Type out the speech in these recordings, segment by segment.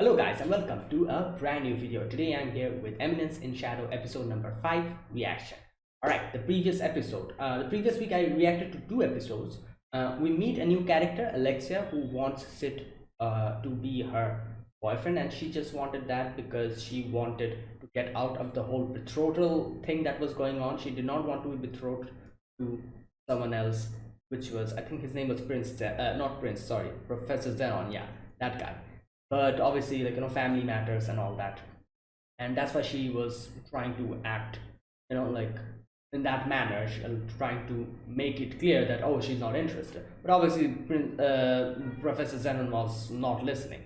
Hello guys and welcome to a brand new video. Today I'm here with Eminence in Shadow episode number 5 reaction. Alright, the previous week I reacted to two episodes. We meet a new character, Alexia, who wants Sid to be her boyfriend, and she just wanted that because she wanted to get out of the whole betrothal thing that was going on. She did not want to be betrothed to someone else, which was, I think his name was not Prince, sorry, Professor Zenon, yeah, that guy. But obviously, family matters and all that, and that's why she was trying to act, like in that manner, trying to make it clear that, oh, she's not interested. But obviously Professor Zenon was not listening.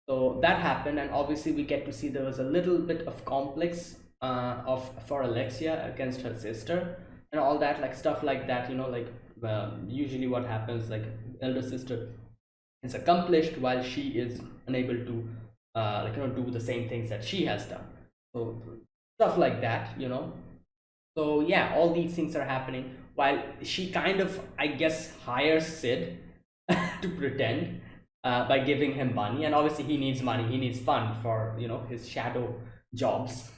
So that happened, and obviously we get to see there was a little bit of complex of for Alexia against her sister and all that, like stuff like that, usually what happens, like elder sister is accomplished while she is unable to do the same things that she has done. So stuff like that. So yeah, all these things are happening while she kind of, I guess, hires Sid to pretend by giving him money. And obviously he needs money, he needs fund for his shadow jobs.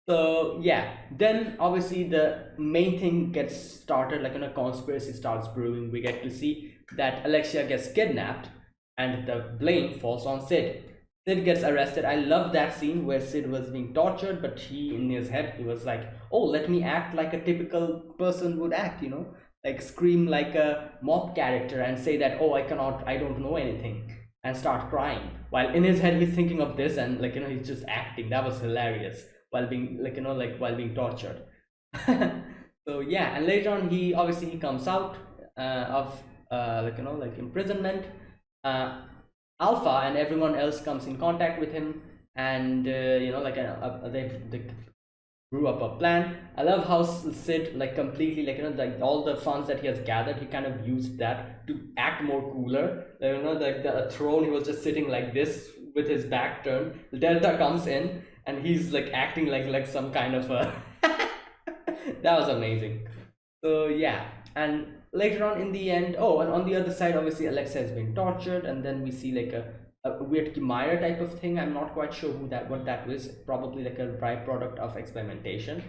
So yeah, then obviously the main thing gets started, like a conspiracy starts brewing. We get to see that Alexia gets kidnapped and the blame falls on Sid. Sid gets arrested. I love that scene where Sid was being tortured, but he, in his head, he was like, oh, let me act like a typical person would act, like scream like a mob character and say that, oh, I don't know anything, and start crying. While in his head, he's thinking of this, and he's just acting. That was hilarious while being while being tortured. So yeah, and later on, he comes out of imprisonment. uh, Alpha and everyone else comes in contact with him, and they grew up a plan. I love how Sid, like, completely, like all the funds that he has gathered, he kind of used that to act more cooler. Like the throne, he was just sitting like this with his back turned. Delta comes in and he's like acting like some kind of a that was amazing. So yeah, and later on in the end, oh, and on the other side, obviously Alexa has been tortured, and then we see like a weird Chimera type of thing. I'm not quite sure what that was. Probably like a byproduct of experimentation,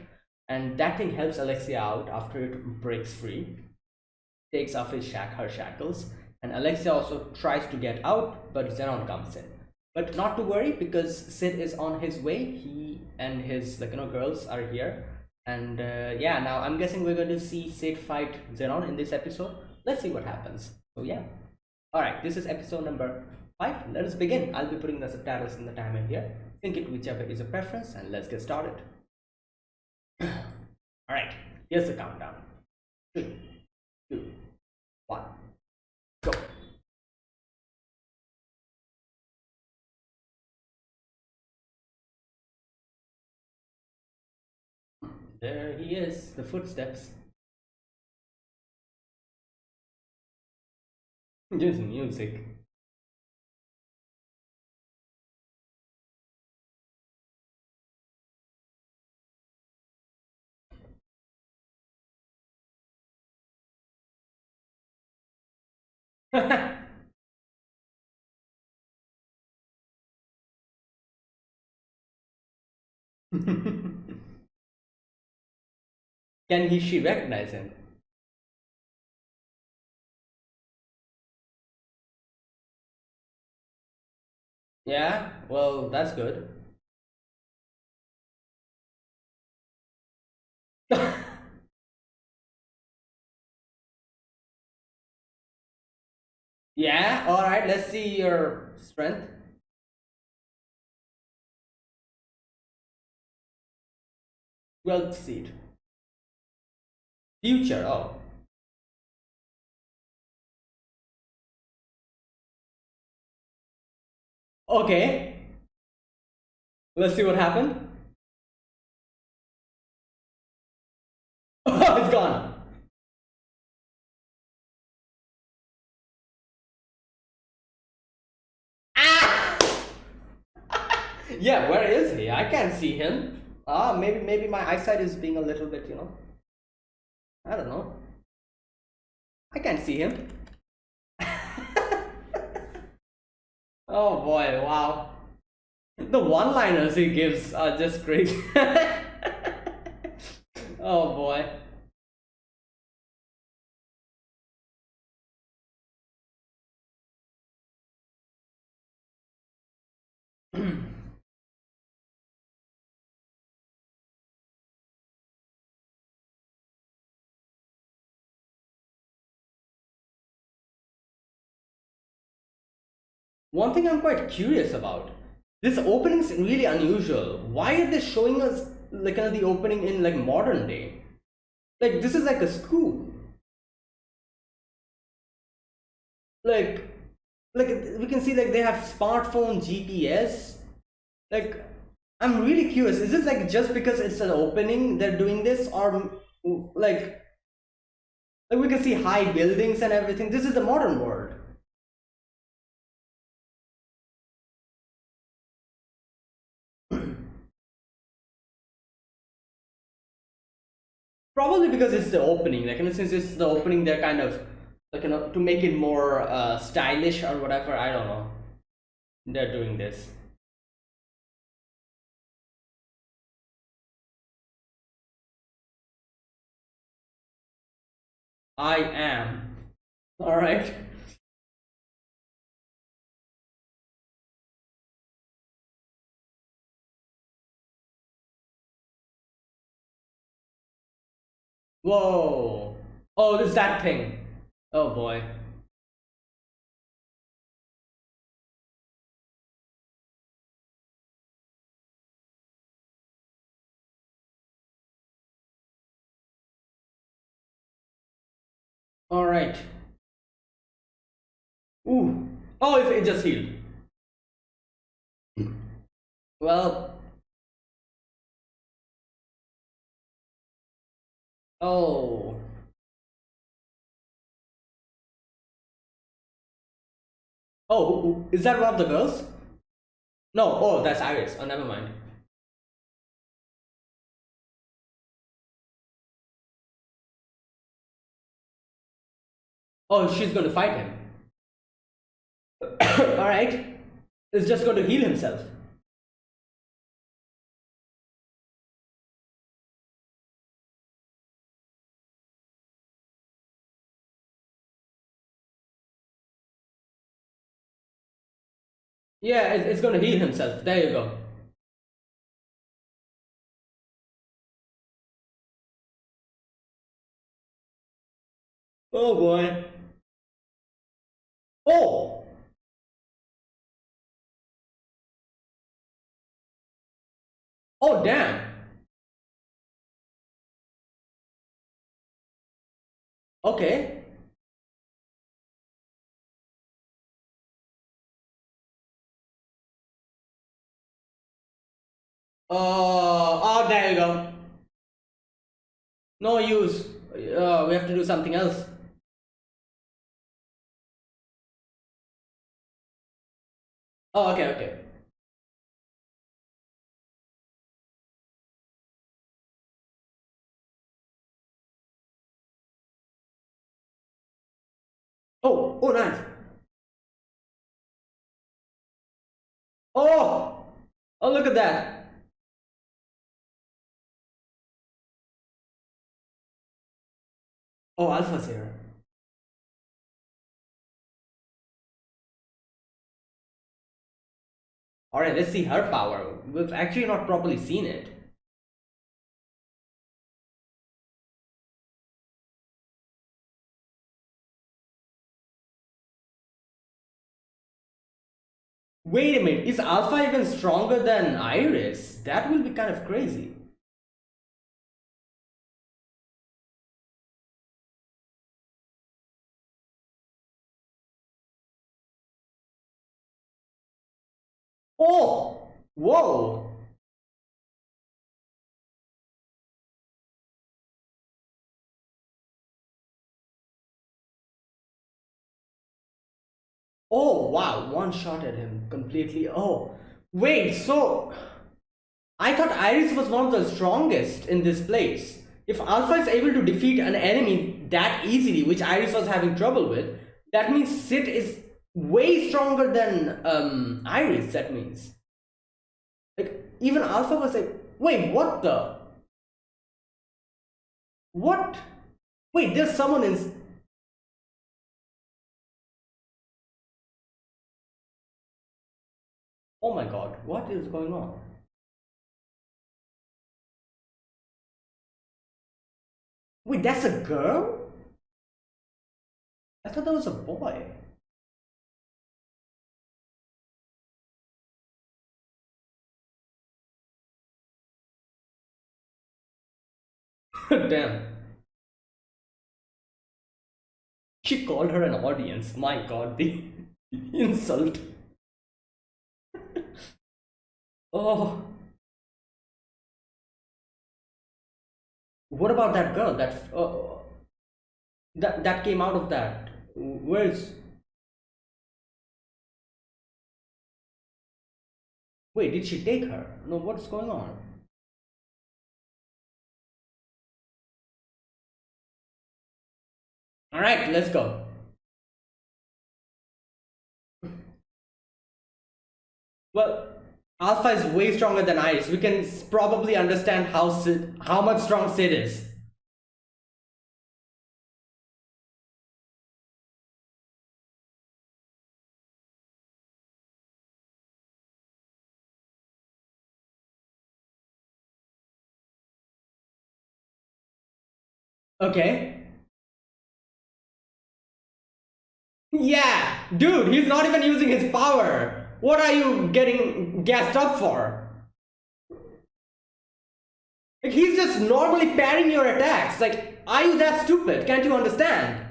and that thing helps Alexia out after it breaks free, takes off her shackles, and Alexia also tries to get out, but Xenon comes in. But not to worry, because Sid is on his way. He and his girls are here, and yeah, now I'm guessing we're going to see Sid fight Xenon in this episode. Let's see what happens. So yeah, all right. This is episode number 5. Let us begin. I'll be putting the subtitles in the timer here. Sync it whichever is a preference, and let's get started. All right. Here's the countdown. 3, 2, 1, go. There he is, the footsteps. Just music. She recognize him? Yeah, well, that's good. Yeah, all right, let's see your strength. Wealth seed. Future, oh. Okay, let's see what happened. Oh, it's gone. Ah! Yeah, where is he? I can't see him. Ah, maybe my eyesight is being a little bit, I don't know. I can't see him. Oh boy, wow. The one-liners he gives are just crazy. Oh boy. One thing I'm quite curious about. This opening's really unusual. Why are they showing us like the opening in like modern day? Like this is like a school. Like like we can see like they have smartphone GPS. Like I'm really curious. Is this like just because it's an opening they're doing this, or like we can see high buildings and everything. This is the modern world. Probably because it's the opening. Like, since it's the opening, they're kind of like to make it more stylish or whatever. I don't know. They're doing this. I am. All right. Whoa. Oh, it's that thing. Oh boy. All right. Ooh. Oh, it just healed. Well. Oh. Oh, is that one of the girls? No. Oh, that's Iris. Oh, never mind. Oh, she's going to fight him. All right. He's just going to heal himself. Yeah, it's going to heal himself. There you go. Oh boy. Oh. Oh damn. Okay. Oh, there you go. No use. We have to do something else. Oh, okay, okay. Oh, oh, nice. Oh, oh, look at that. Oh, Alpha's here. All right, let's see her power. We've actually not properly seen it. Wait a minute. Is Alpha even stronger than Iris? That will be kind of crazy. Oh, whoa. Oh, wow. One shot at him completely. Oh, wait. So I thought Iris was one of the strongest in this place. If Alpha is able to defeat an enemy that easily, which Iris was having trouble with, that means Sid is Way stronger than Iris, that means. Like, even Alpha was like, wait, what the? What? Wait, there's someone in. Oh my god, what is going on? Wait, that's a girl? I thought that was a boy. Damn. She called her an audience. My god, the insult. Oh, what about that girl that came out of that? Where's. Wait, did she take her? No, what's going on? Alright, let's go. Well, Alpha is way stronger than Iris. We can probably understand how much strong Sid is. Okay. Yeah, dude, he's not even using his power. What are you getting gassed up for? Like, he's just normally parrying your attacks. Like, are you that stupid? Can't you understand?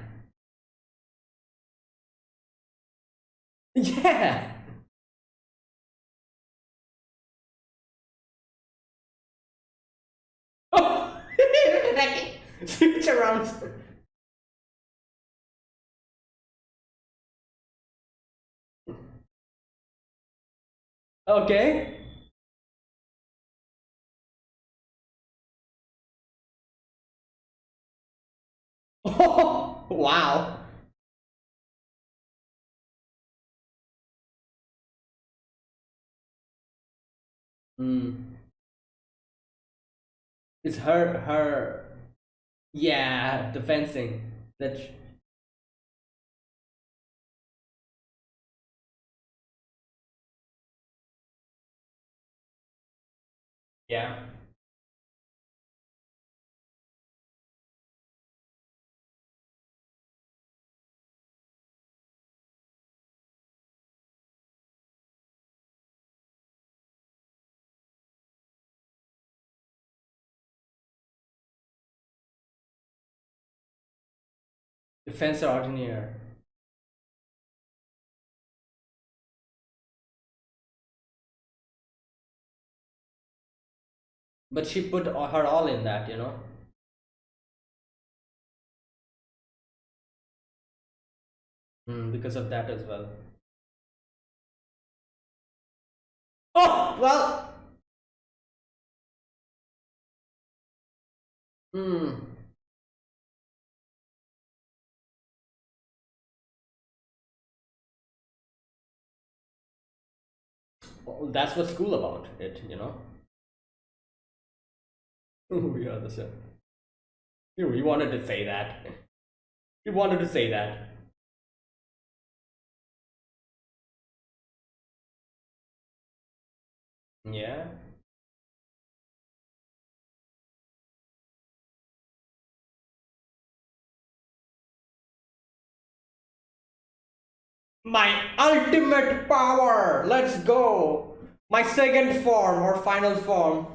Yeah. Oh, switch around. Okay. Oh, wow. Hmm. It's her. Yeah, the fencing. That. Yeah. The fencer ordinaire. But she put her all in that, you know? Because of that as well. Oh, well. Hmm. Well, that's what's cool about it, you know? We are the same. You wanted to say that. You wanted to say that. Yeah. My ultimate power! Let's go! My second form or final form.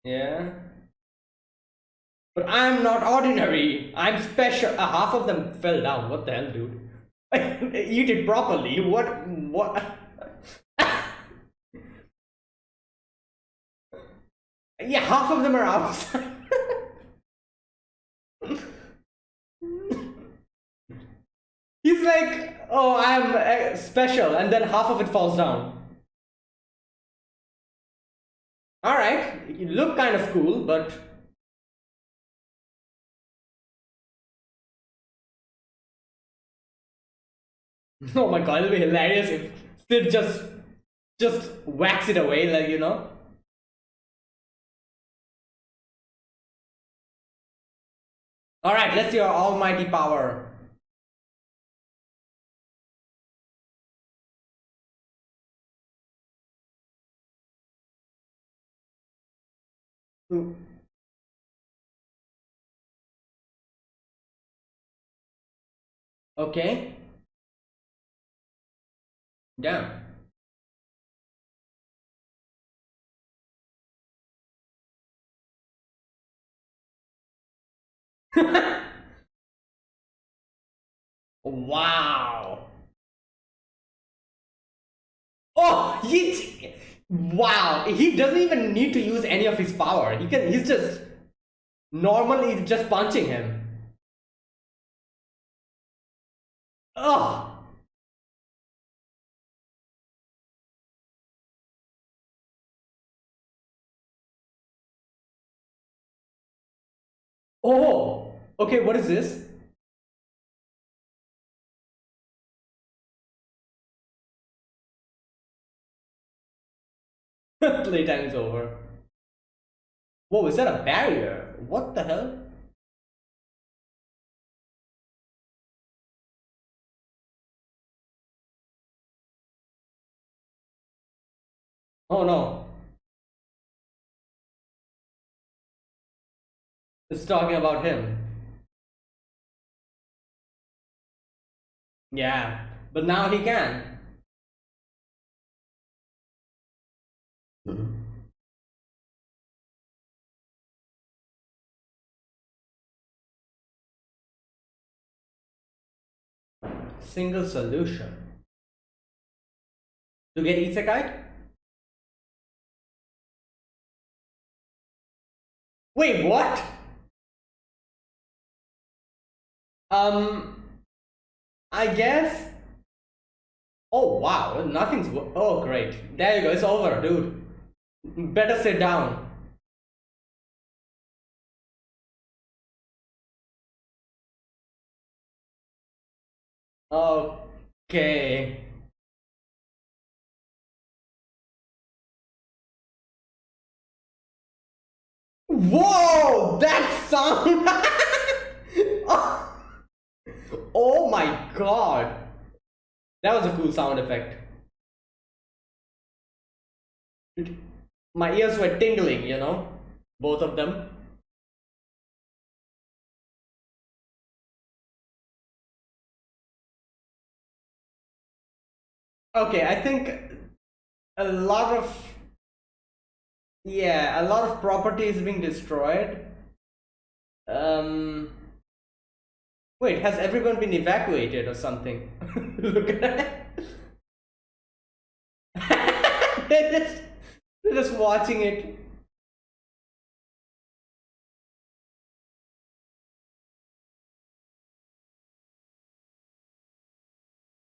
Yeah. But I'm not ordinary. I'm special. Half of them fell down. What the hell, dude? Eat it properly. What? What? Yeah, half of them are outside. He's like, oh, I'm special, and then half of it falls down. All right, you look kind of cool, but oh my god, it'll be hilarious if Sid just whacks it away, like you know. All right, let's see your almighty power. Mm, okay, damn. Wow. Oh, wow. He doesn't even need to use any of his power. He can. He's just normally just punching him. Oh, oh. Okay, what is this? Playtime is over. Whoa, is that a barrier? What the hell? Oh no, it's talking about him. Yeah, but now he can. Single solution to get isekai. Wait, what? Um, I guess. Oh wow, nothing's. Oh great, there you go. It's over, dude. Better sit down. Okay. Whoa, that sound. oh, oh my god, that was a cool sound effect. My ears were tingling, you know, both of them. Okay, I think a lot of yeah, a lot of property is being destroyed. Um, wait, has everyone been evacuated or something? Look at that. they're just they're just watching it.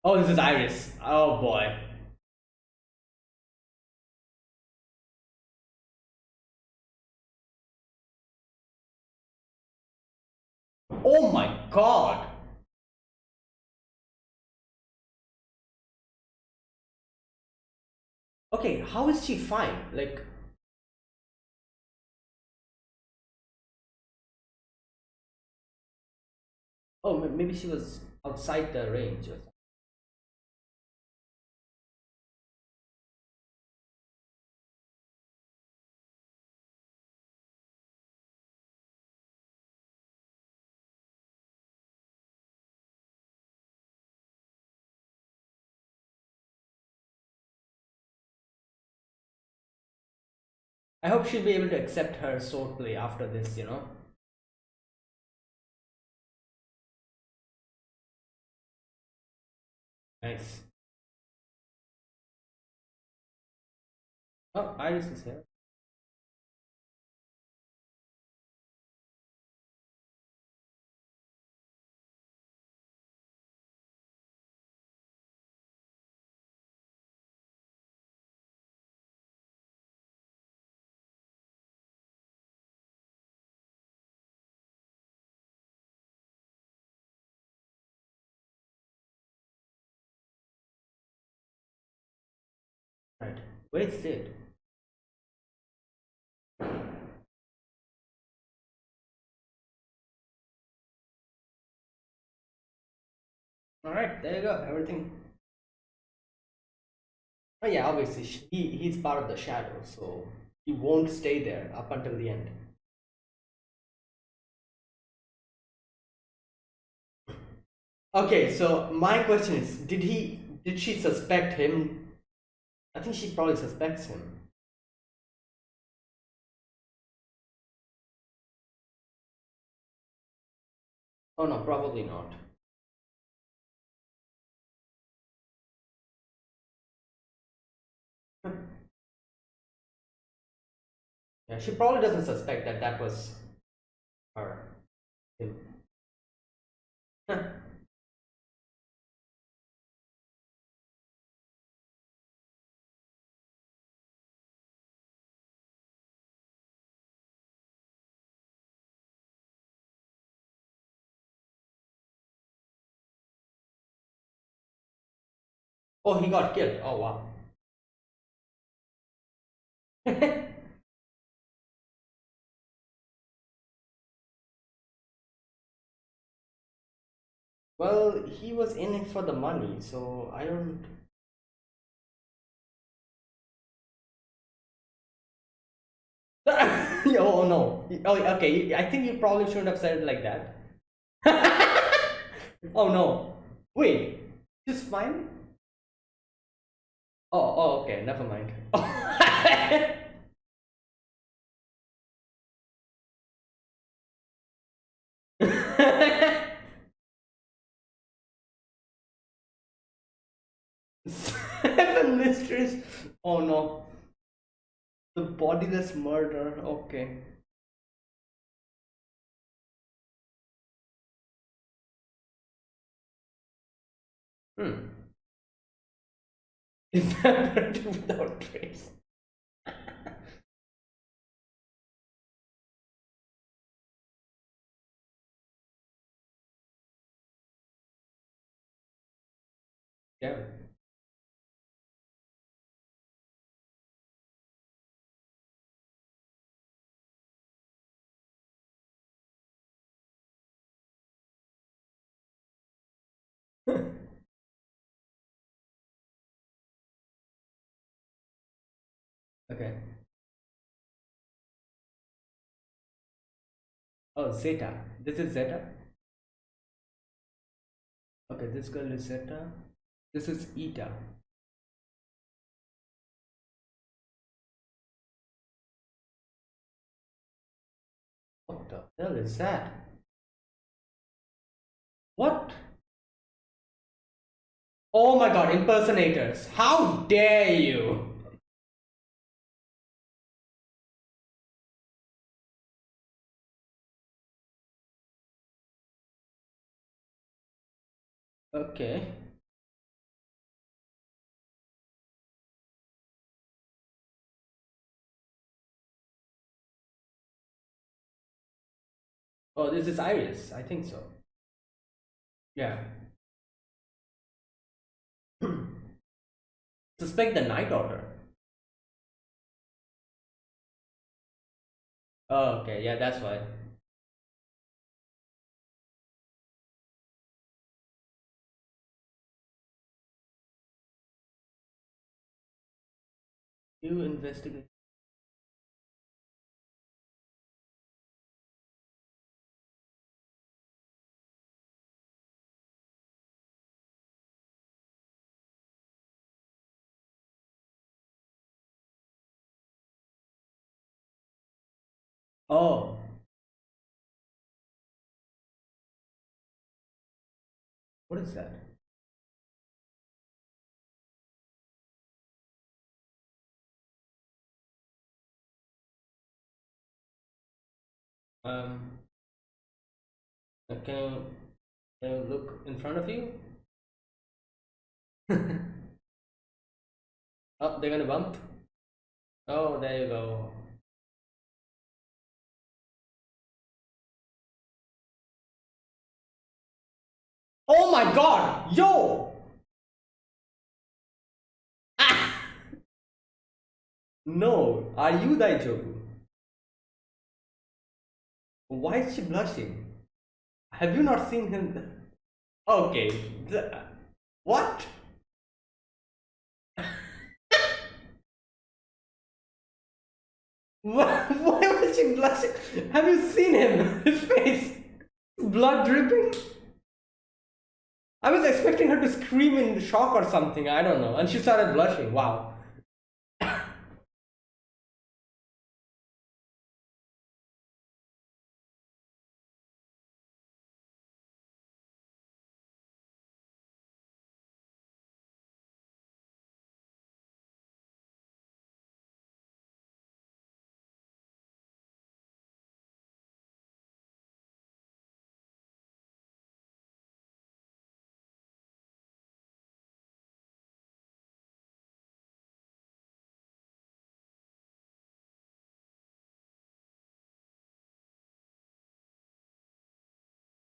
Oh, this is Iris. Oh boy. Oh my god. Okay, how is she fine? Like, oh, maybe she was outside the range or something. I hope she'll be able to accept her swordplay after this, you know? Nice. Oh, Iris is here. Right. Wasted. All right, there you go. Everything. Oh yeah, obviously he's part of the shadow, so he won't stay there up until the end. Okay, so my question is, did she suspect him? I think she probably suspects him. Oh no, probably not. Yeah, she probably doesn't suspect that that was her. Him. Oh, he got killed. Oh wow. Well, he was in it for the money, so I don't. Oh no. Oh, okay. I think you probably shouldn't have said it like that. Oh no. Wait. Just fine? Oh, okay. Never mind. Seven mysteries. Oh no. The bodiless murder. Okay. Hmm. Evaporated without trace. Yeah. Okay. Oh, Zeta. This is Zeta. Okay, this girl is Zeta. This is Eta. What the hell is that? What? Oh my god, impersonators. How dare you? Okay. Oh, this is Iris. I think so. Yeah. Suspect the Night Order. Oh, okay. Yeah, that's why. You investigate. Oh, what is that? Um, can you look in front of you? Oh, they're gonna bump. Oh, there you go. Oh my god, yo! Ah! No, are you Daijobu? Why is she blushing? Have you not seen him? Okay, what? Why was she blushing? Have you seen him? His face, blood dripping. I was expecting her to scream in shock or something. I don't know, and she started blushing. Wow.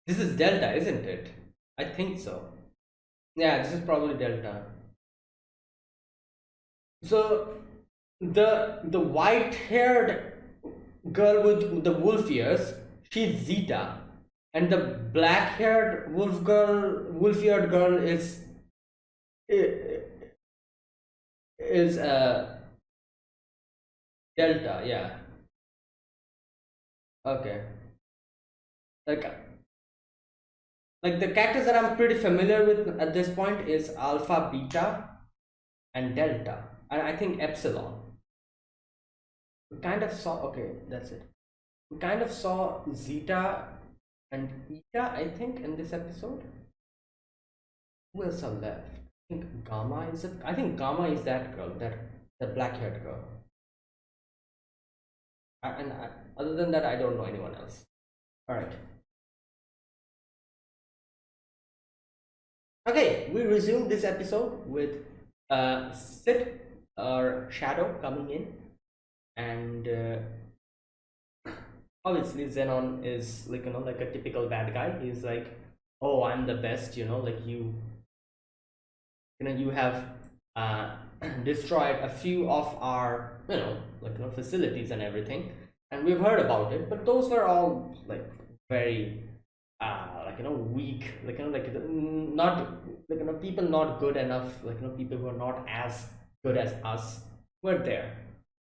This is Delta, isn't it? I think so. Yeah, this is probably Delta. So the white-haired girl with the wolf ears, she's Zeta, and the black-haired wolf-eared girl is Delta. Yeah. Okay. Like the characters that I'm pretty familiar with at this point is Alpha, Beta, and Delta, and I think Epsilon. We kind of saw. Okay, that's it. We kind of saw Zeta and Eta, I think, in this episode. Who else are left? I think Gamma is it. I think Gamma is that girl, that black-haired girl. Other than that, I don't know anyone else. All right. Okay, we resume this episode with Sid or Shadow coming in, and obviously Xenon is like like a typical bad guy. He's like, "Oh, I'm the best," like you have uh, destroyed a few of our facilities and everything, and we've heard about it, but those were all like very weak, not people not good enough, people who are not as good as us were there.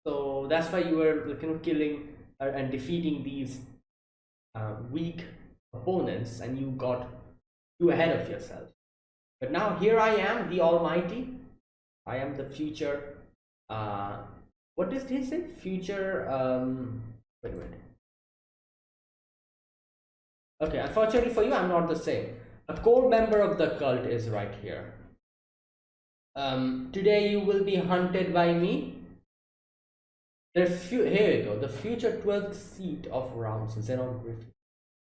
So that's why you were killing and defeating these weak opponents, and you got too ahead of yourself. But now here I am, the Almighty. I am the future. Uh, what did he say? Future. Wait a minute. Okay, unfortunately for you, I'm not the same. A core member of the cult is right here. Today you will be hunted by me. Here you go. The future 12th seat of Rounds, Xenon Griffin.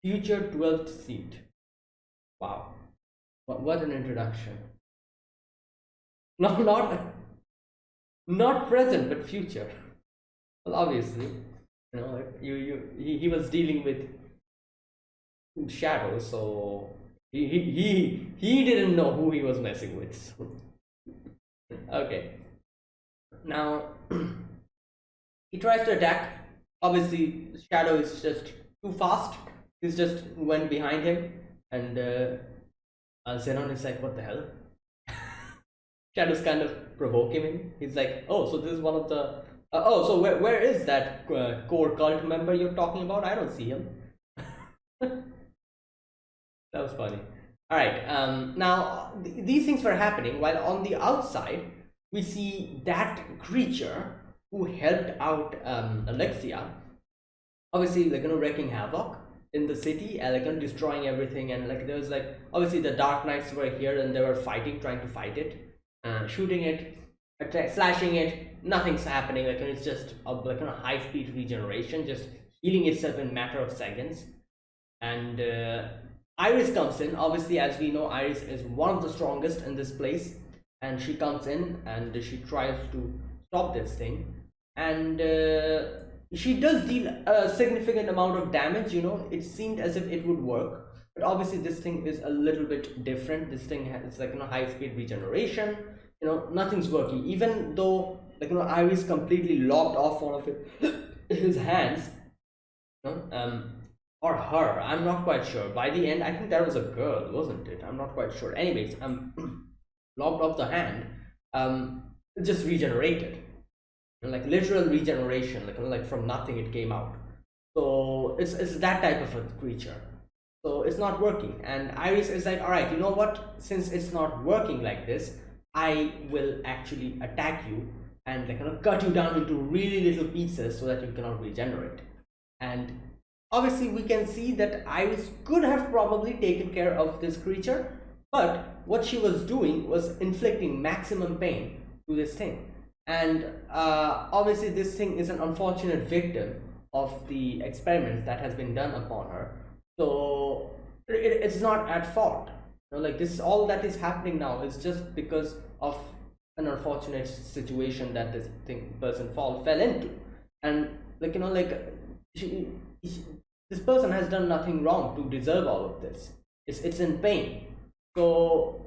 Future 12th seat. Wow. What an introduction. No, not present, but future. Well, obviously, he was dealing with Shadow, so he didn't know who he was messing with. Okay. Now he tries to attack. Obviously, Shadow is just too fast. He's just went behind him, and Xenon is like, "What the hell?" Shadow's kind of provoke him in. He's like, "Oh, so this is one of the oh, so where is that core cult member you're talking about? I don't see him." That was funny. All right. Now these things were happening while on the outside we see that creature who helped out Alexia, obviously wreaking havoc in the city, destroying everything, and there was obviously the Dark Knights were here and they were trying to fight it, shooting it, slashing it. Nothing's happening. It's just a high speed regeneration, just healing itself in a matter of seconds. And Iris comes in. Obviously, as we know, Iris is one of the strongest in this place, and she comes in and she tries to stop this thing, and she does deal a significant amount of damage. It seemed as if it would work, but obviously this thing is a little bit different. This thing has high speed regeneration. Nothing's working, even though Iris completely lopped off one of his hands, you know, or her. I'm not quite sure. By the end, I think that was a girl, wasn't it? I'm not quite sure. Anyways, lopped off the hand. It just regenerated, like literal regeneration, like from nothing it came out. So it's that type of a creature. So it's not working, and Iris is like, all right, you know what? Since it's not working like this, I will actually attack you and cut you down into really little pieces so that you cannot regenerate. And obviously we can see that Iris could have probably taken care of this creature, but what she was doing was inflicting maximum pain to this thing. And obviously this thing is an unfortunate victim of the experiments that has been done upon her. So it's not at fault. Like this, all that is happening now is just because of an unfortunate situation that this person fell into. And she, this person has done nothing wrong to deserve all of this. It's in pain. So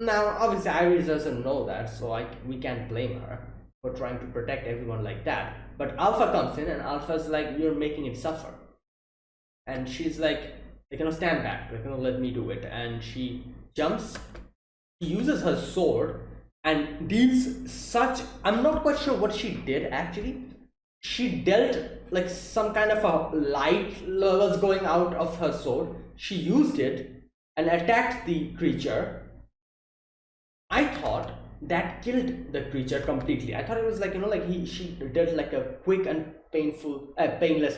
now obviously Iris doesn't know that, so we can't blame her for trying to protect everyone like that. But Alpha comes in and Alpha's like, you're making it suffer. And she's like, stand back, let me do it. And she jumps, she uses her sword and deals such, I'm not quite sure what she did actually. She dealt like some kind of a light was going out of her sword. She used it and attacked the creature. I thought that killed the creature completely. I thought it was she dealt like a quick and painful, painless,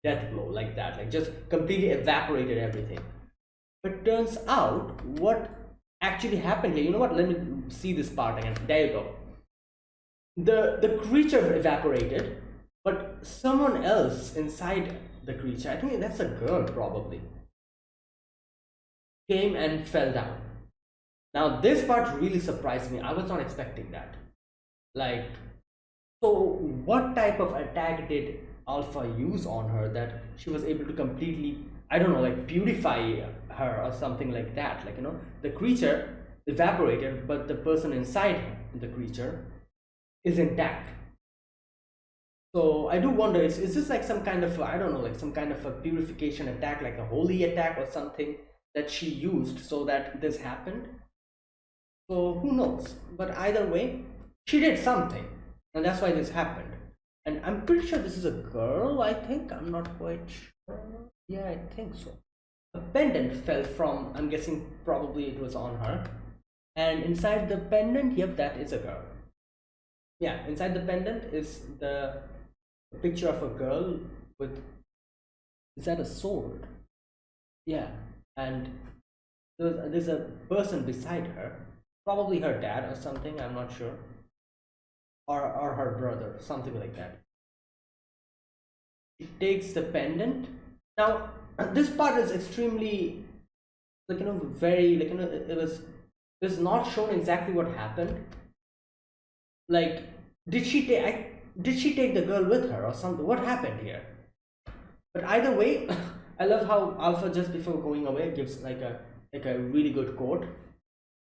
death blow like that, like just completely evaporated everything. But turns out what actually happened here, you know what? Let me see this part again. There you go. The creature evaporated, but someone else inside the creature, I think that's a girl probably, came and fell down. Now this part really surprised me. I was not expecting that. Like, so what type of attack did Alpha use on her that she was able to completely, I don't know, like purify her or something like that? The creature evaporated, but the person inside the creature is intact. So I do wonder, is this like some kind of, I don't know, like some kind of a purification attack, like a holy attack or something that she used so that this happened? So who knows? But either way, she did something, and that's why this happened. And I'm pretty sure this is a girl, I think. I'm not quite sure. Yeah, I think so. A pendant fell from, I'm guessing probably it was on her. And inside the pendant, yep, that is a girl. Yeah, inside the pendant is the picture of a girl with, is that a sword? Yeah, and there's a person beside her, probably her dad or something, I'm not sure, or her brother, something like that. She takes the pendant. Now this part is extremely very it was not shown exactly what happened. Like, did she take the girl with her or something? What happened here? But either way, I love how Alpha just before going away gives like a really good quote.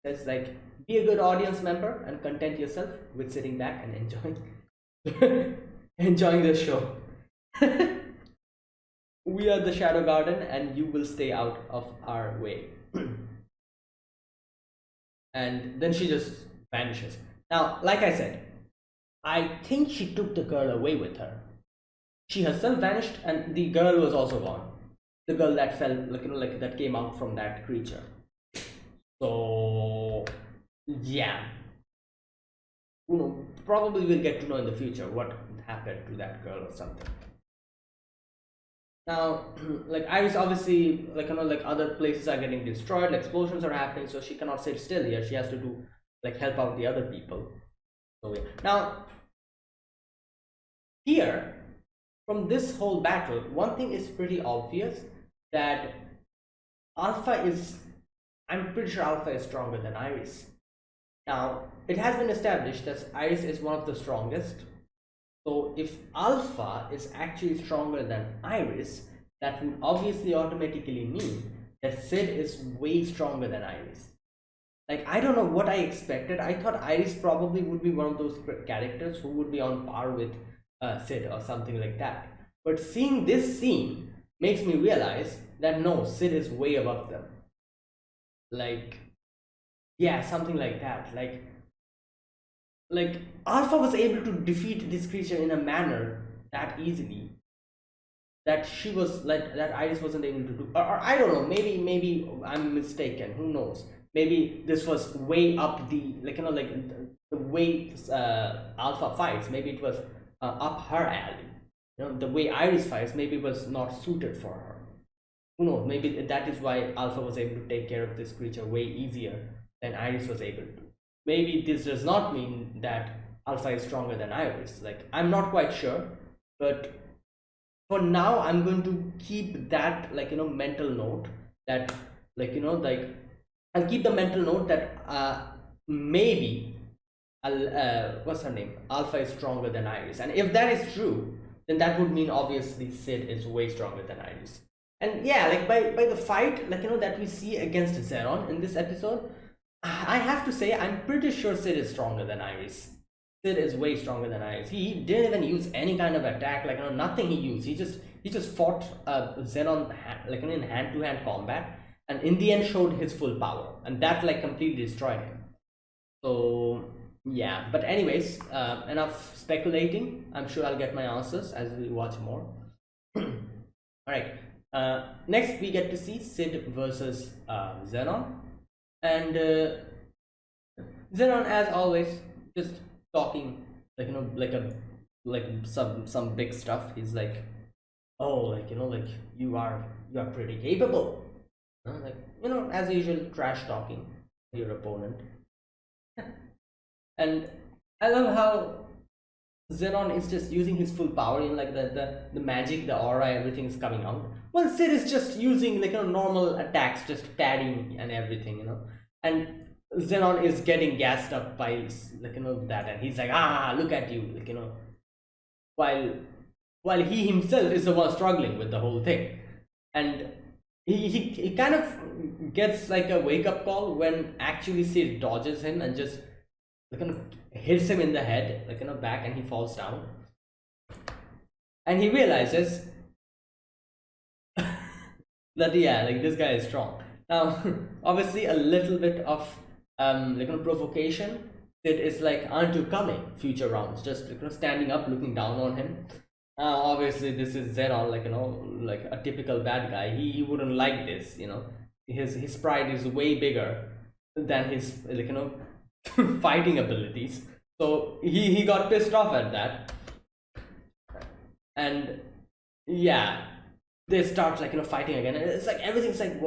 That's like, be a good audience member and content yourself with sitting back and enjoying enjoying the show. We are the Shadow Garden and you will stay out of our way. And then she just vanishes. Now, like I said, I think she took the girl away with her. She herself vanished and the girl was also gone. The girl that fell, that came out from that creature. So yeah, probably we'll get to know in the future what happened to that girl or something. Now, like Iris obviously, other places are getting destroyed, explosions are happening, so she cannot sit still here. She has to do help out the other people. So yeah. Now here, from this whole battle, one thing is pretty obvious, that Alpha is, I'm pretty sure Alpha is stronger than Iris. Now, it has been established that Iris is one of the strongest. So if Alpha is actually stronger than Iris, that would obviously automatically mean that Sid is way stronger than Iris. Like, I don't know what I expected. I thought Iris probably would be one of those characters who would be on par with Sid or something like that. But seeing this scene makes me realize that no, Sid is way above them. Like, yeah, something like that. Like Alpha was able to defeat this creature in a manner that easily that she was like that Iris wasn't able to do. Or I don't know, maybe I'm mistaken. Who knows? Maybe this was way up the, like, like the way Alpha fights. Maybe it was up her alley. The way Iris fights maybe was not suited for her. Who knows? Maybe that is why Alpha was able to take care of this creature way easier than Iris was able to. Maybe this does not mean that Alpha is stronger than Iris. Like, I'm not quite sure, but for now I'm going to keep that, like, mental note that, like, like, I'll keep the mental note that maybe what's her name, Alpha is stronger than Iris. And if that is true, then that would mean obviously Sid is way stronger than Iris. And yeah, like, by the fight, like, that we see against Zeron in this episode, I have to say I'm pretty sure Sid is stronger than Iris. Sid is way stronger than Iris. He didn't even use any kind of attack, like, nothing he used. He just fought Zenon, like, in hand-to-hand combat, and in the end showed his full power, and that, like, completely destroyed him. So yeah, but anyways, enough speculating. I'm sure I'll get my answers as we watch more. All right. Next, we get to see Sid versus Zenon, and Zenon, as always, just talking, like, like some big stuff. He's like, oh, like, like, you are pretty capable. Like, as usual, trash talking your opponent. And I love how Zenon is just using his full power in, like, the magic, the aura, everything is coming out. Well, Sid is just using, like, normal attacks, just padding and everything, and Zenon is getting gassed up by, like, that, and he's like, look at you, like, while while he himself is the one struggling with the whole thing. And he kind of gets like a wake up call when actually Sid dodges him and just, like, hits him in the head, like, back, and he falls down. And he realizes that, yeah, like, this guy is strong. Now, obviously, a little bit of like, provocation. Sid is like, aren't you coming? Future rounds, just, standing up, looking down on him. Obviously, this is Zenon, like, like a typical bad guy. He wouldn't like this. His pride is way bigger than his, like, fighting abilities. So he got pissed off at that, and yeah, they start, like, fighting again. And it's like everything's like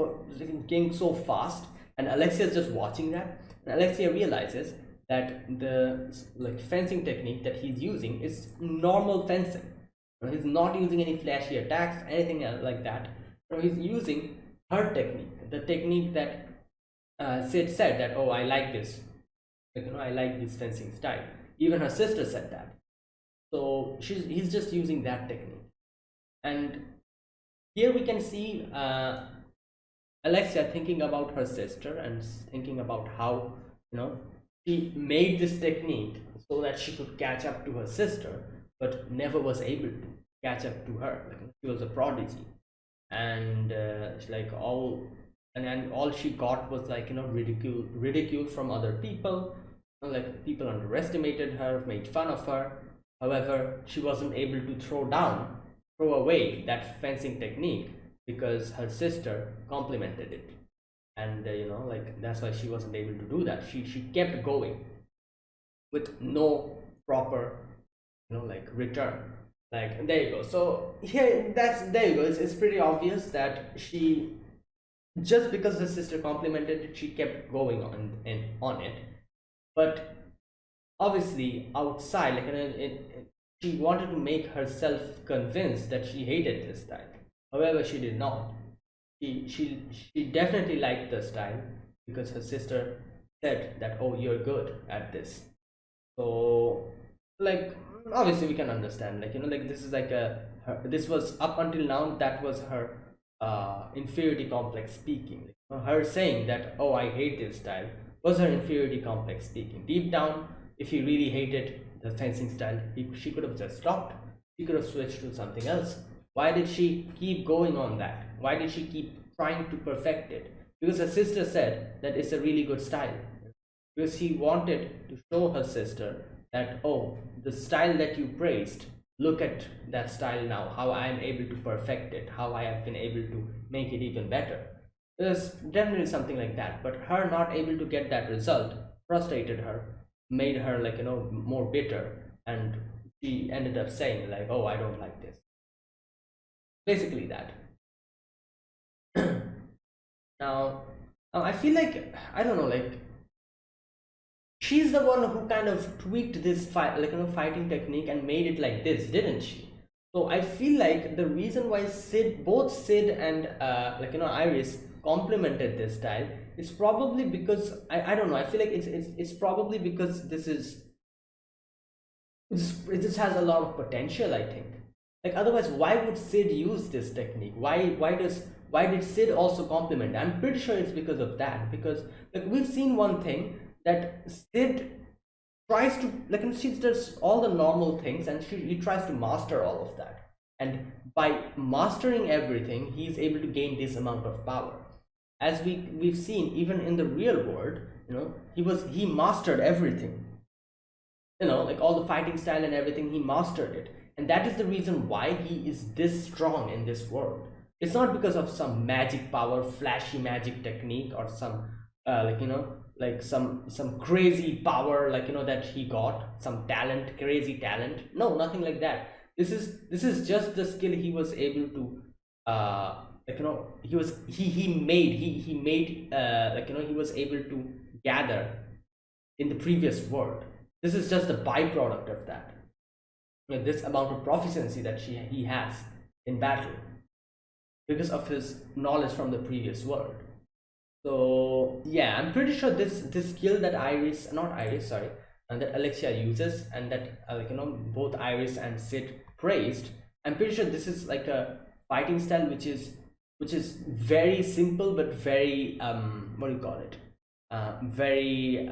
getting so fast, and Alexia's just watching that, and Alexia realizes that the, like, fencing technique that he's using is normal fencing. He's not using any flashy attacks, anything like that. He's using her technique, the technique that Sid said that, oh, I like this, like, I like this fencing style. Even her sister said that. So he's just using that technique. And here we can see Alexia thinking about her sister and thinking about how, she made this technique so that she could catch up to her sister, but never was able to catch up to her. Like, she was a prodigy, and like, all she got was, like, ridicule from other people. Like, people underestimated her, made fun of her. However, she wasn't able to throw away that fencing technique because her sister complimented it, and like, that's why she wasn't able to do that. She kept going with no proper, like, return. Like, there you go. So here, there you go. It's pretty obvious that she, just because her sister complimented it, she kept going on it. But obviously outside, like, she wanted to make herself convinced that she hated this style. However, she did not. She definitely liked the style because her sister said that, oh, you're good at this. So, like, obviously we can understand, like, like, this is like this was, up until now, that was her inferiority complex speaking. Her saying that, oh, I hate this style, Was her inferiority complex speaking? Deep down, if he really hated the fencing style, she could have just stopped. She could have switched to something else. Why did she keep going on that? Why did she keep trying to perfect it? Because her sister said that it's a really good style. Because he wanted to show her sister that, oh, the style that you praised, look at that style now, how I am able to perfect it, how I have been able to make it even better. There's definitely something like that, but her not able to get that result frustrated her, made her, like, more bitter, and she ended up saying, like, oh, I don't like this. Basically that. Now, I feel like, I don't know, like, she's the one who kind of tweaked this fight, like, fighting technique and made it like this, didn't she? So I feel like the reason why both Sid and Iris complemented this style is probably because I don't know. I feel like it's probably because this has a lot of potential, I think. Like, otherwise, why would Sid use this technique? Why did Sid also complement? I'm pretty sure it's because of that. Because, like, we've seen one thing, that Sid tries to, like, she does all the normal things, and he tries to master all of that. And by mastering everything, he's able to gain this amount of power. As we've seen even in the real world, he mastered everything. Like all the fighting style and everything, he mastered it. And that is the reason why he is this strong in this world. It's not because of some magic power, flashy magic technique, or some like some crazy power, that he got, some talent, crazy talent. No, nothing like that. This is just the skill he was able to he was able to gather in the previous world. This is just a byproduct of that. This amount of proficiency that he has in battle because of his knowledge from the previous world. So yeah, I'm pretty sure this skill that and that Alexia uses, and that both Iris and Sid praised. I'm pretty sure this is like a fighting style which is very simple but very what do you call it? Very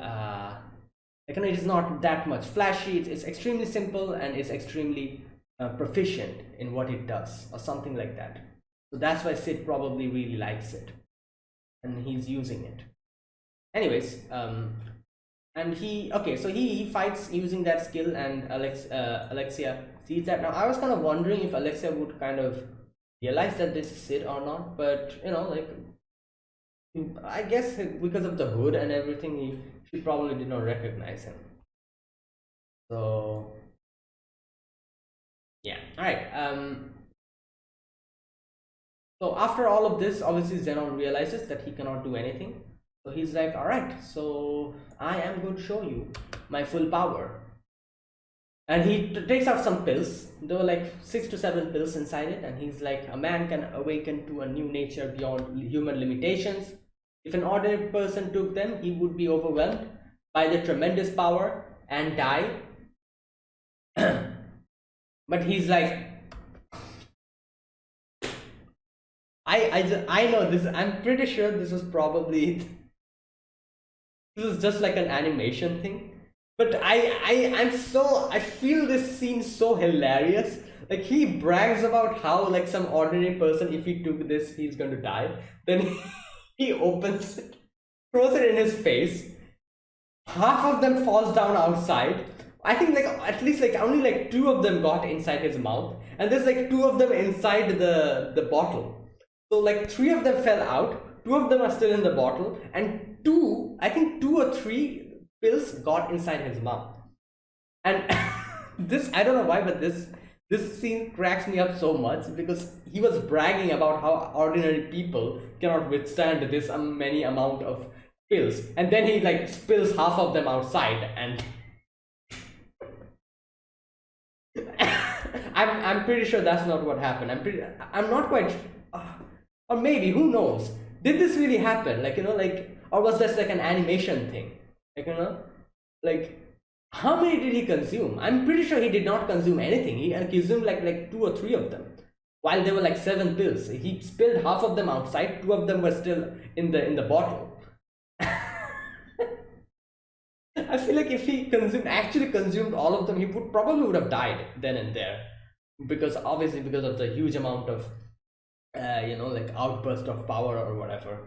it is not that much flashy. It's extremely simple, and it's extremely proficient in what it does, or something like that. So that's why Sid probably really likes it, and he's using it. Anyways, and he fights using that skill, and Alexia sees that. Now I was kind of wondering if Alexia would kind of realize that this is Sid or not, but I guess because of the hood and everything, she probably did not recognize him. So yeah, all right. So after all of this, obviously Zenon realizes that he cannot do anything. So he's like, all right, so I am going to show you my full power. And he takes out some pills. There were like 6 to 7 pills inside it, and he's like, a man can awaken to a new nature beyond human limitations. If an ordinary person took them, he would be overwhelmed by the tremendous power and die. But he's like, I know this. I'm pretty sure this is probably this is just like an animation thing. But I feel this scene so hilarious. Like, he brags about how, like, some ordinary person, if he took this, he's going to die. Then he opens it, throws it in his face. Half of them falls down outside. I think like at least like only like 2 of them got inside his mouth, and there's like 2 of them inside the bottle. So like 3 of them fell out, 2 of them are still in the bottle, and 2 or 3 pills got inside his mouth. And this, I don't know why, but this scene cracks me up so much, because he was bragging about how ordinary people cannot withstand this many amount of pills, and then he like spills half of them outside, and I'm pretty sure that's not what happened. I'm not quite or maybe, who knows, did this really happen, or was this like an animation thing, like how many did he consume? I'm pretty sure he did not consume anything. He consumed like 2 or 3 of them, while there were like 7 pills. He spilled half of them outside, 2 of them were still in the bottle. I feel like if he actually consumed all of them, he would have died then and there, because obviously because of the huge amount of like outburst of power or whatever.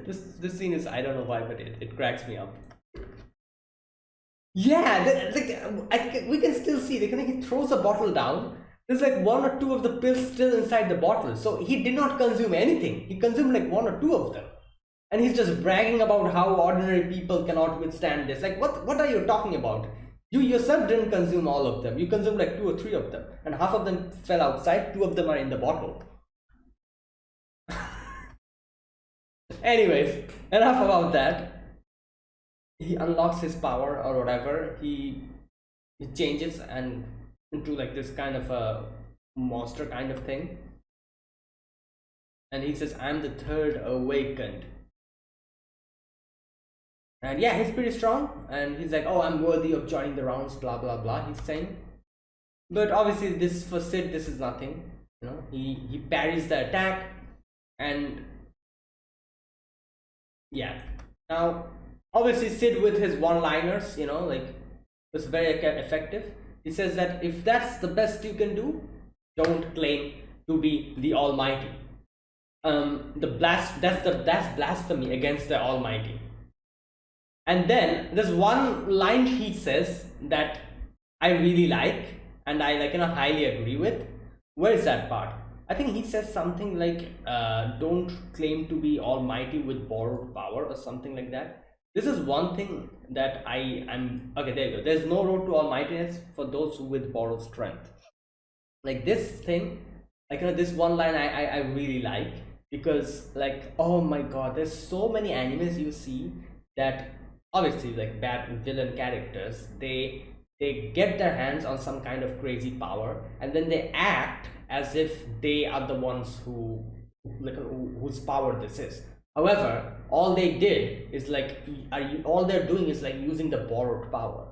this, this scene is, I don't know why, but it cracks me up. Yeah, we can still see. He throws a bottle down. There's like one or two of the pills still inside the bottle. So he did not consume anything. He consumed like one or two of them, and he's just bragging about how ordinary people cannot withstand this. Like, what are you talking about? You yourself didn't consume all of them. You consumed like two or three of them, and half of them fell outside. Two of them are in the bottle. Anyways, enough about that. He unlocks his power or whatever. He changes and into like this kind of a monster kind of thing, and he says, "I'm the third awakened." And yeah, he's pretty strong, and he's like, "Oh, I'm worthy of joining the rounds," blah blah blah, he's saying. But obviously this, for Sid, this is nothing. He parries the attack, and yeah. Now obviously Sid, with his one-liners, like, was very effective. He says that if that's the best you can do, don't claim to be the Almighty. That's blasphemy against the Almighty. And then there's one line he says that I really like, and I highly agree with. Where is that part? I think he says something like, "Don't claim to be almighty with borrowed power," or something like that. This is one thing that I'm okay. There you go. There's no road to almightiness for those who with borrowed strength. Like this thing, this one line I really like, because like, oh my god, there's so many animes you see that obviously like bad villain characters, they get their hands on some kind of crazy power, and then they act as if they are the ones whose power this is. However, all they did is like, all they're doing is like using the borrowed power,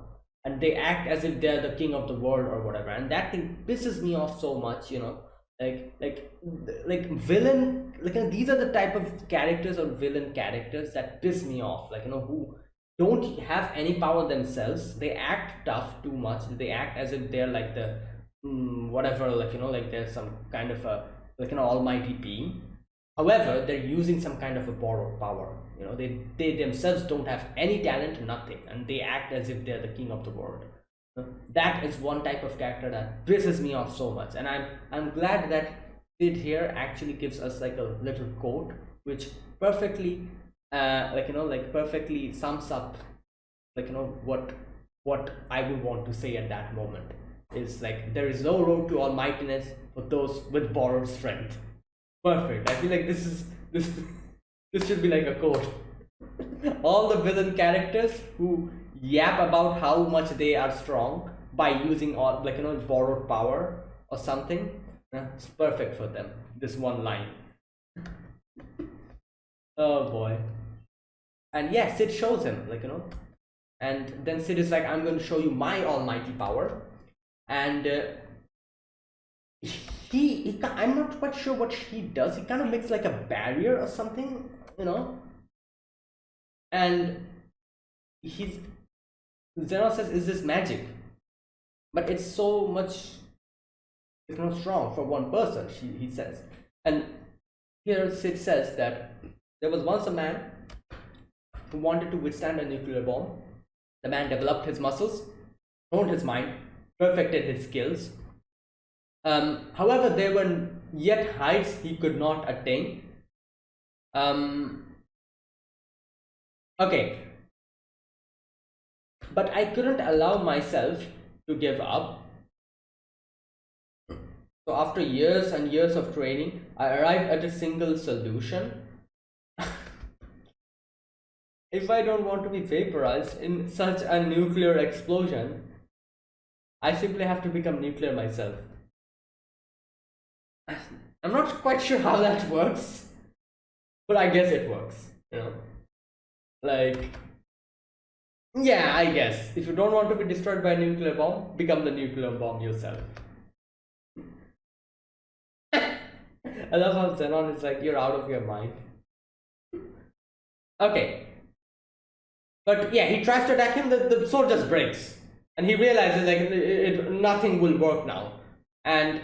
and they act as if they're the king of the world or whatever, and that thing pisses me off so much. Like villain, these are the type of characters or villain characters that piss me off, who don't have any power themselves. They act tough too much. They act as if they're like the whatever, like there's some kind of a an almighty being. However, they're using some kind of a borrowed power. They themselves don't have any talent, nothing, and they act as if they're the king of the world. That is one type of character that pisses me off so much, and I'm glad that Sid here actually gives us like a little quote which perfectly perfectly sums up what I would want to say at that moment. Is like, there is no road to almightiness for those with borrowed strength. Perfect. I feel like this should be like a quote. All the villain characters who yap about how much they are strong by using all borrowed power or something, it's perfect for them. This one line. Oh boy. And yeah, Sid shows him, and then Sid is like, "I'm going to show you my almighty power," and I'm not quite sure what he does. He kind of makes like a barrier or something, and Zeno says, "Is this magic?" But it's so much, strong for one person, he says. And here Sid says that there was once a man who wanted to withstand a nuclear bomb. The man developed his muscles, honed his mind, perfected his skills. However, there were yet heights he could not attain. Okay. But I couldn't allow myself to give up. So after years and years of training, I arrived at a single solution. If I don't want to be vaporized in such a nuclear explosion, I simply have to become nuclear myself. I'm not quite sure how that works, but I guess it works, Like, yeah, I guess. If you don't want to be destroyed by a nuclear bomb, become the nuclear bomb yourself. I love how Zenon is like, "You're out of your mind." Okay. But yeah, he tries to attack him, the sword just breaks. And he realizes like nothing will work now. And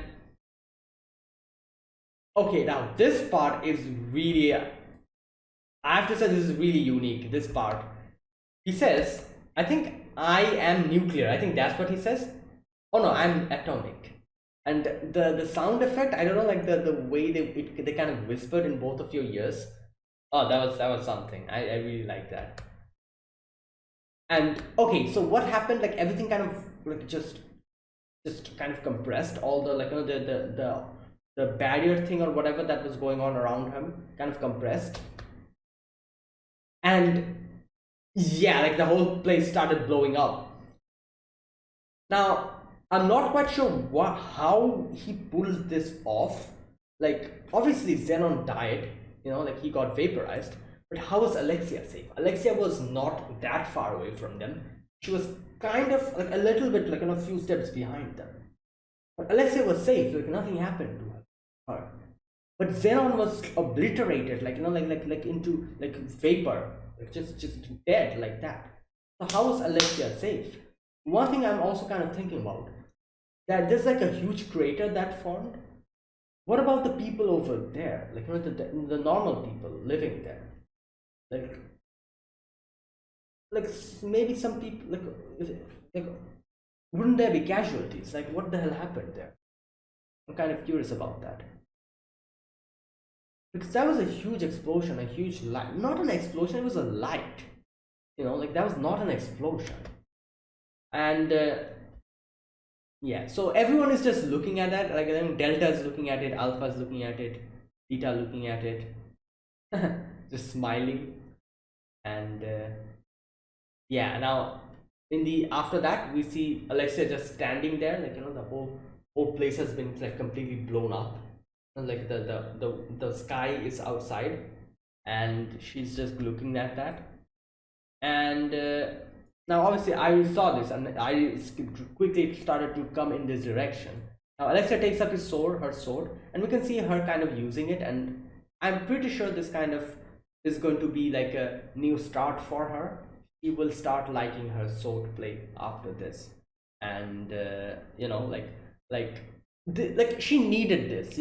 okay, now this part is really, I have to say, this is really unique. This part, he says, I think I am nuclear. I think that's what he says. Oh no, I'm atomic. And the sound effect, I don't know, like the way they kind of whispered in both of your ears. Oh, that was something. I really like that. And okay, so what happened? Like everything kind of like just kind of compressed. All the like the barrier thing or whatever that was going on around him kind of compressed. And yeah, like the whole place started blowing up. Now, I'm not quite sure how he pulled this off. Like, obviously, Xenon died, like he got vaporized. But how was Alexia safe? Alexia was not that far away from them. She was kind of like a little bit, like, a few steps behind them. But Alexia was safe, like, nothing happened to her. But Xenon was obliterated, like, like into like vapor, like just dead like that. So how was Alexia safe? One thing I'm also kind of thinking about, that there's like a huge crater that formed. What about the people over there? Like, the normal people living there. Like, like maybe some people like wouldn't there be casualties? Like, what the hell happened there? I'm kind of curious about that. Because that was a huge explosion, a huge light. Not an explosion, it was a light. Like that was not an explosion. And yeah, so everyone is just looking at that. Like, then Delta is looking at it, Alpha is looking at it, Beta looking at it, just smiling. And yeah, now in the after that we see Alexia just standing there, like, the whole place has been like completely blown up, and like the sky is outside, and she's just looking at that. And now obviously Iris saw this, and Iris quickly started to come in this direction. Now Alexia takes up her sword, and we can see her kind of using it, and I'm pretty sure this kind of is going to be like a new start for her. She will start liking her sword play after this. And like like she needed this,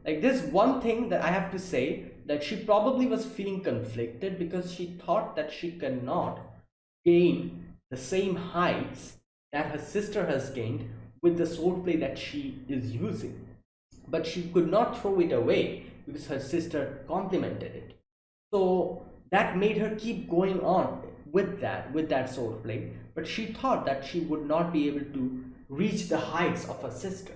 like this one thing that I have to say, that she probably was feeling conflicted because she thought that she cannot gain the same heights that her sister has gained with the swordplay that she is using. But she could not throw it away because her sister complemented it. So that made her keep going on with that swordplay. But she thought that she would not be able to reach the heights of her sister.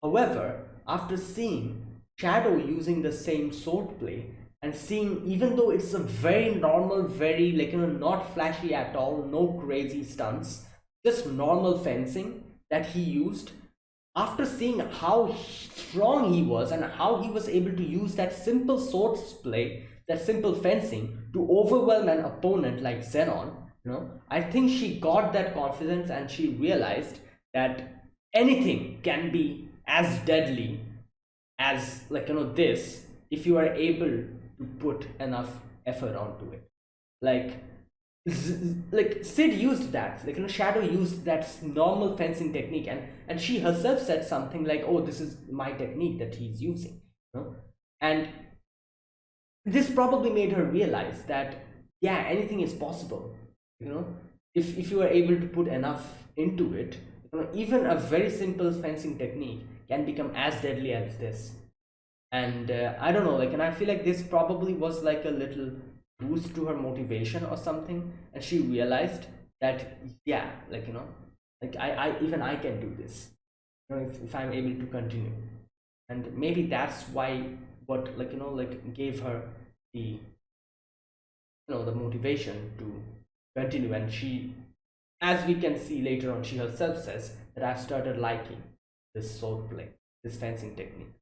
However, after seeing Shadow using the same swordplay, and seeing, even though it's a very normal, very like, not flashy at all, no crazy stunts, just normal fencing that he used, after seeing how strong he was and how he was able to use that simple sword play, that simple fencing to overwhelm an opponent like Xenon, I think she got that confidence, and she realized that anything can be as deadly as, like, this, if you are able to put enough effort onto it. Like, like Sid used that, like, Shadow used that normal fencing technique, and she herself said something like, oh, this is my technique that he's using, and this probably made her realize that, yeah, anything is possible, if you are able to put enough into it. Even a very simple fencing technique can become as deadly as this. And I don't know, like, and I feel like this probably was like a little boost to her motivation or something, and she realized that, yeah, like, like I even I can do this, if I'm able to continue. And maybe that's why, what, like, like gave her the, the motivation to continue. And she, as we can see later on, she herself says that I've started liking this swordplay, this fencing technique.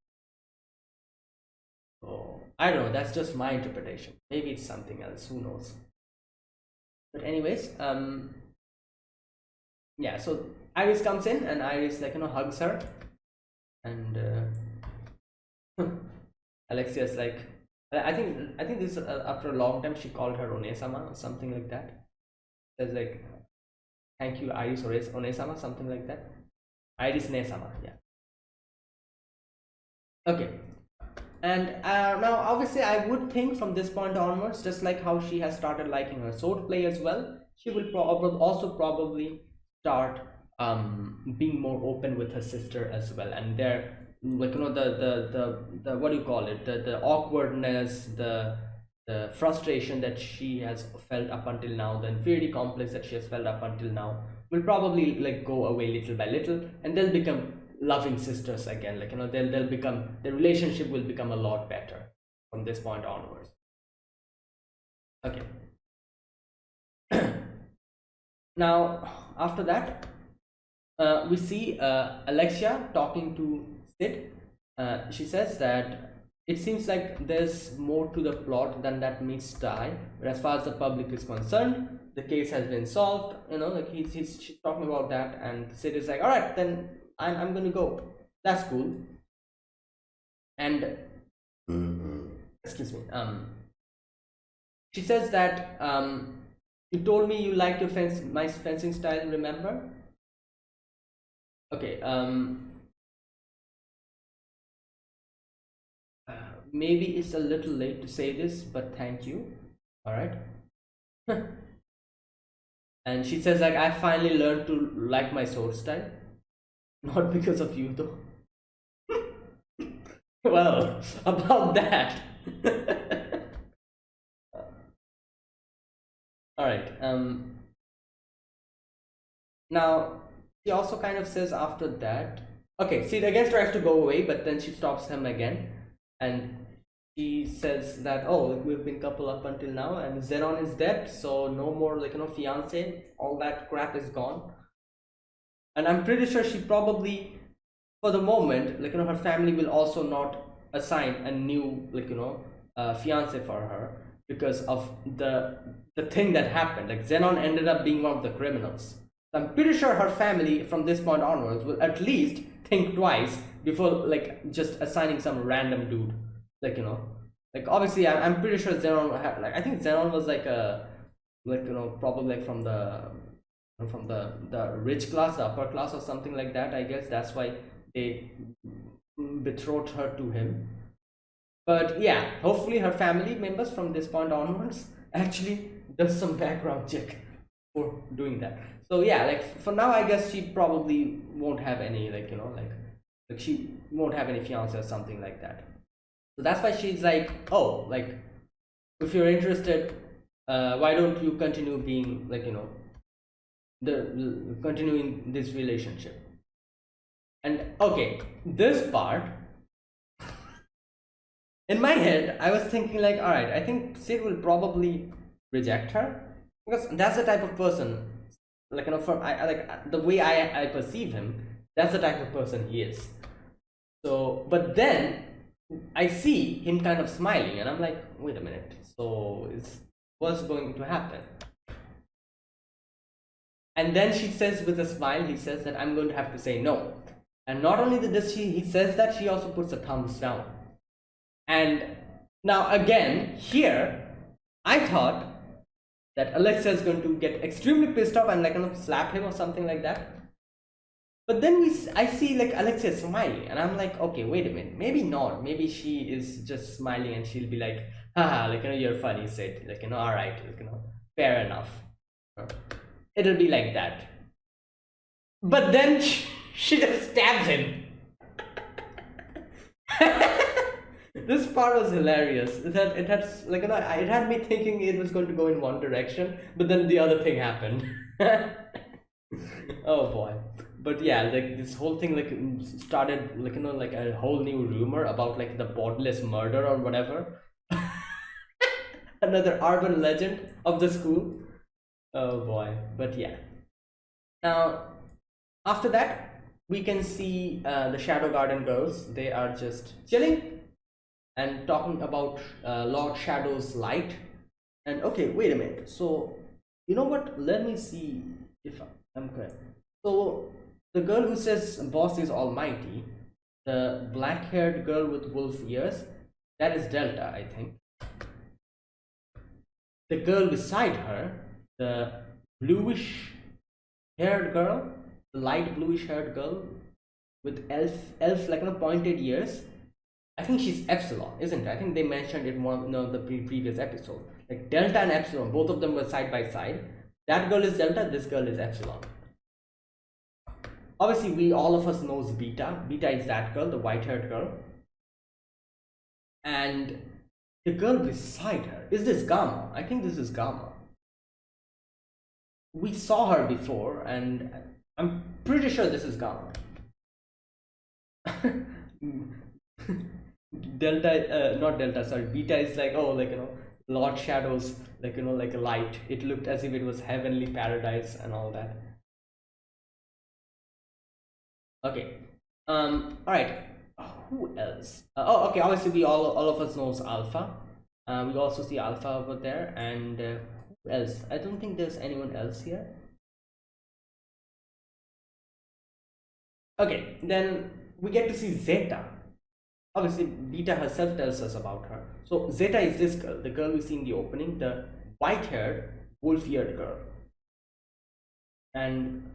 So I don't know, that's just my interpretation. Maybe it's something else, who knows. But anyways, yeah, so Iris comes in, and Iris, like, hugs her. And Alexia's like, I think this, after a long time she called her One-sama or something like that. Says like, thank you, Iris Onesama, something like that. Iris Nesama, yeah. Okay. And now, obviously, I would think from this point onwards, just like how she has started liking her swordplay as well, she will also probably start being more open with her sister as well. And they're like, the what do you call it? The awkwardness, the frustration that she has felt up until now, the inferiority complex that she has felt up until now, will probably like go away little by little, and they'll become loving sisters again. Like, they'll become, the relationship will become a lot better from this point onwards. Okay. Now after that, we see Alexia talking to Sid. She says that it seems like there's more to the plot than that meets the eye, but as far as the public is concerned, the case has been solved. Like she's talking about that, and Sid is like, all right, then I'm gonna go. That's cool. And excuse me. She says that you told me you liked my fencing style. Remember? Okay. Maybe it's a little late to say this, but thank you. All right. And she says like, I finally learned to like my sword style, not because of you though. Well, about that. All right. Now she also kind of says after that, okay, see, again tries to go away, but then she stops him again, and she says that, oh, like, we've been couple up until now, and Zenon is dead, so no more like, fiance. All that crap is gone. And I'm pretty sure she probably, for the moment, like, her family will also not assign a new, like, fiance for her, because of the thing that happened. Like, Zenon ended up being one of the criminals. So I'm pretty sure her family from this point onwards will at least think twice before like just assigning some random dude. Like, like, obviously I'm pretty sure Zenon like, I think Zenon was like a, like, probably like from the rich class, the upper class or something like that. I guess that's why they betrothed her to him. But yeah, hopefully her family members from this point onwards actually does some background check for doing that. So yeah, like, for now I guess she probably won't have any, like, like she won't have any fiance or something like that. So that's why she's like, oh, like, if you're interested, why don't you continue being, like, the continuing this relationship. And okay, this part, in my head I was thinking like, all right, I think Sid will probably reject her, because that's the type of person, like, from I like the way I perceive him, that's the type of person he is. So, but then I see him kind of smiling, and I'm like, wait a minute, so what's going to happen? And then she says with a smile, he says that I'm going to have to say no. And not only does he says that, she also puts a thumbs down. And now again, here, I thought that Alexa is going to get extremely pissed off and like kind of slap him or something like that. But then I see like Alexia smiling, and I'm like, okay, wait a minute, maybe not. Maybe she is just smiling, and she'll be like, haha, like, you're funny, Sid. Like, all right, like, fair enough. It'll be like that. But then she just stabs him. This part was hilarious. It had like, it had me thinking it was going to go in one direction, but then the other thing happened. Oh boy. But yeah, like, this whole thing like started like, like a whole new rumor about like the bodiless murder or whatever. Another urban legend of the school. Oh boy. But yeah. Now after that, we can see the Shadow Garden girls. They are just chilling and talking about Lord Shadow's light. And okay, wait a minute. So, you know what? Let me see if I'm correct. So, the girl who says boss is almighty, the black haired girl with wolf ears, that is Delta, I think. The girl beside her, the bluish haired girl, light bluish haired girl with elf like pointed ears. I think she's Epsilon, isn't it? I think they mentioned it one of the previous episode. Like Delta and Epsilon, both of them were side by side. That girl is Delta, this girl is Epsilon. Obviously, we all of us knows Beta. Beta is that girl, the white-haired girl. And the girl beside her, is this Gamma? I think this is Gamma. We saw her before, and I'm pretty sure this is Gamma. Delta, not Delta, sorry, Beta is like, oh, like, Lord Shadow's, like, like a light. It looked as if it was heavenly paradise and all that. Okay. All right. Who else? Oh, okay. Obviously, we all of us knows Alpha. We also see Alpha over there, and who else? I don't think there's anyone else here. Okay, then we get to see Zeta. Obviously, Beta herself tells us about her. So Zeta is this girl, the girl we see in the opening, the white-haired, wolf-eared girl. And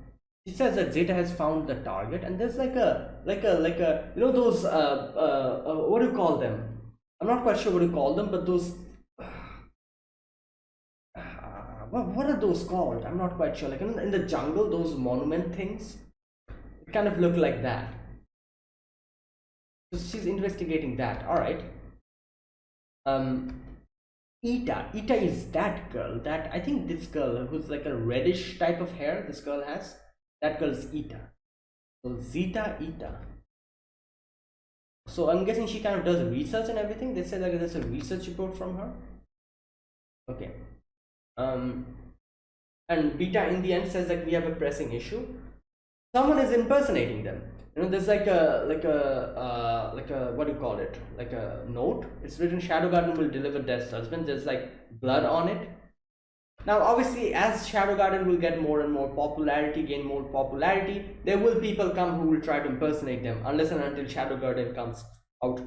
she says that Zeta has found the target, and there's like a those what do you call them? I'm not quite sure what you call them, but those what are those called? I'm not quite sure. Like in the jungle, those monument things, it kind of look like that. So she's investigating that. All right. Ita is that girl. That I think this girl who's like a reddish type of hair. This girl has. That girl is Ita. So Zeta Ita. So I'm guessing she kind of does research and everything. They say like there's a research report from her. Okay. And Beta in the end says that we have a pressing issue. Someone is impersonating them. There's like a what do you call it? Like a note. It's written, Shadow Garden will deliver Death's husband. There's like blood on it. Now, obviously, as Shadow Garden will get more and more popularity, gain more popularity, there will people come who will try to impersonate them, unless and until Shadow Garden comes out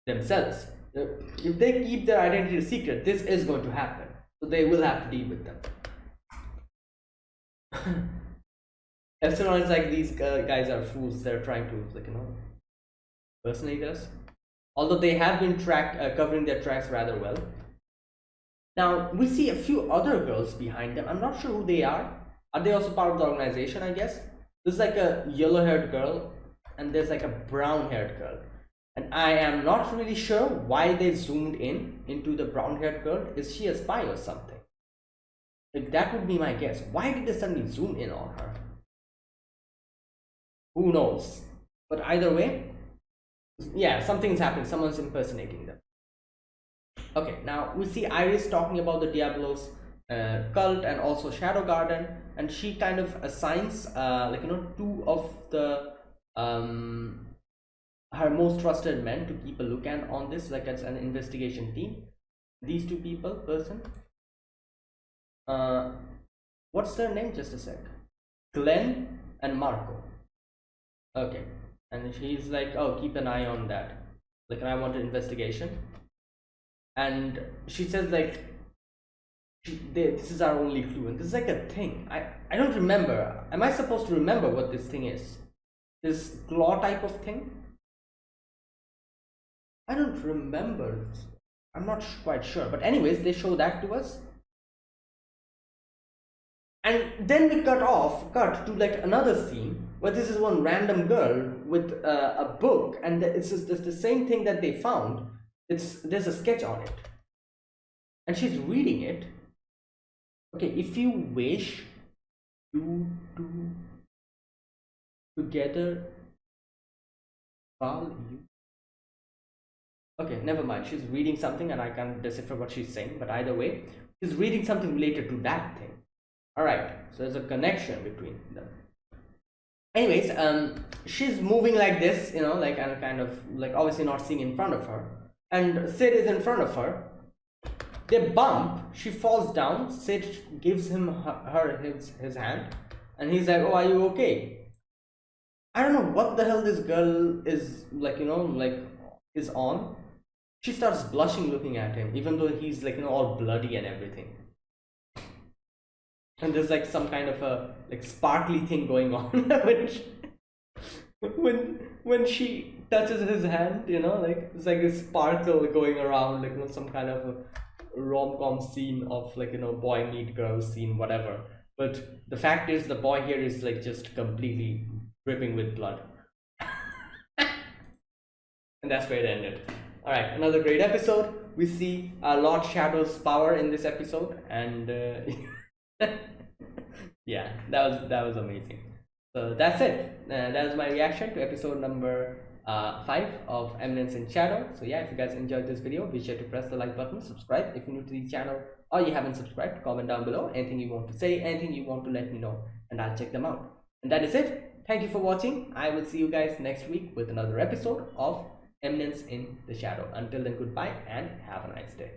themselves. If they keep their identity secret, this is going to happen. So they will have to deal with them. Epsilon is like, these guys are fools. They're trying to, like, impersonate us. Although they have been covering their tracks rather well. Now, we see a few other girls behind them. I'm not sure who they are. Are they also part of the organization, I guess? There's like a yellow-haired girl, and there's like a brown-haired girl. And I am not really sure why they zoomed into the brown-haired girl. Is she a spy or something? Like, that would be my guess. Why did they suddenly zoom in on her? Who knows? But either way, yeah, something's happening. Someone's impersonating them. Okay, now we see Iris talking about the Diablos cult and also Shadow Garden, and she kind of assigns two of the her most trusted men to keep a look on this, like as an investigation team. These two person. What's their name? Just a sec. Glenn and Marco. Okay, and she's like, oh, keep an eye on that. Like, I want an investigation. And she says like, this is our only clue, and this is like a thing. I don't remember. Am I supposed to remember what this thing is? This claw type of thing? I don't remember. I'm not quite sure. But anyways, they show that to us. And then we cut to like another scene where this is one random girl with a book, and it's just the same thing that they found. There's a sketch on it, and she's reading it. Okay, if you wish you two together, while you. Okay, never mind. She's reading something, and I can't decipher what she's saying. But either way, she's reading something related to that thing. All right, so there's a connection between them. Anyways, she's moving like this, like, and kind of like obviously not seeing in front of her. And Sid is in front of her. They bump. She falls down. Sid gives him his hand, and he's like, "Oh, are you okay?" I don't know what the hell this girl is like. Is on. She starts blushing looking at him, even though he's like all bloody and everything. and there's like some kind of a like sparkly thing going on when she touches his hand, like it's like a sparkle going around, like some kind of a rom-com scene of like boy meet girl scene, whatever. But the fact is, the boy here is like just completely dripping with blood, and that's where it ended. All right, another great episode. We see Lord Shadow's power in this episode, and yeah, that was amazing. So that's it. That was my reaction to episode number 5 of Eminence in Shadow. So yeah, if you guys enjoyed this video, be sure to press the like button, subscribe if you're new to the channel, or you haven't subscribed. Comment down below anything you want to say, anything you want to let me know, and I'll check them out. And that is it. Thank you for watching. I will see you guys next week with another episode of Eminence in the Shadow. Until then, goodbye and have a nice day.